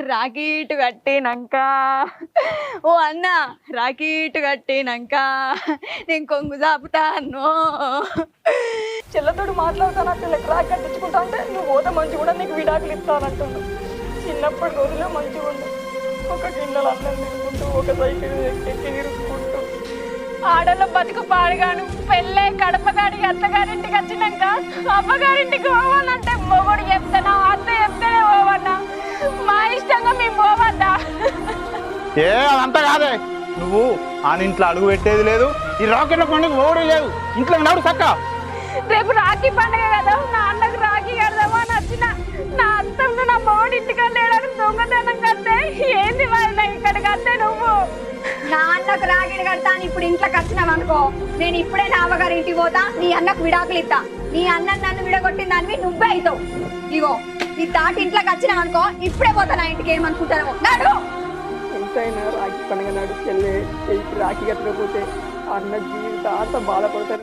రాకీటు కట్టినాక ఓ అన్న రాకీటు కట్టినాక నేను కొంగు చాపుతాను. చెల్లతోడు మాట్లాడుతాను, చెల్లెకి రాకి కట్టించుకుంటా అంటే నువ్వు పోతే మంచి కూడా నీకు విడాకులు ఇస్తానంటున్నావు. చిన్నప్పటి రోజులే మంచిగా ఉండు. ఒక గిన్నెలు అన్నం తినుకుంటూ ఒక సైకిల్ ఎక్కి తిరుగుకుంటూ ఆడలో బతుకు పాడుగాను. పెళ్ళే కడపగాడికి అత్తగారింటికి వచ్చినాక అమ్మగారింటికి పోవాలంటే మొగుడు చెప్తానా అత్త చెప్తేనే పోవన్నా. మా ఇష్టంగా మేము పోవద్దా? ఏ అదంతా కాదే, నువ్వు ఆయన ఇంట్లో అడుగు పెట్టేది లేదు, ఈ రాకెట్ల పండుగ ఓడి లేదు, ఇంట్లో ఉన్నాడు చక్క. రేపు రాఖీ పండుగ కదా, నా అన్నకు రాఖీ కడదామా అని వచ్చిన. నా అత్తను నా మొగుడు ఇంటికి వెళ్ళడానికి దొంగతనం కడితే ఏంది వాళ్ళ ఇక్కడికి వస్తే నువ్వు నా అన్నకు రాగిడి కడతా అని ఇప్పుడు ఇంట్లోకి వచ్చినావు అనుకో, నేను ఇప్పుడే నా అవ్వగారి ఇంటికి పోతా, నీ అన్నకు విడాకులు ఇస్తా. నీ అన్న నన్ను విడగొట్టిన దానివి నువ్వే అవుతావు. ఇగో ఈ తాటి ఇంట్లోకి వచ్చినావు అనుకో, ఇప్పుడే పోతా నా ఇంటికి. ఏమనుకుంటాను నాడు ఎంతైనా రాఖీ పండుగ నాడు చెల్లె రాఖీ కట్టకపోతే అన్న జీవితాంత బాధపడతారు.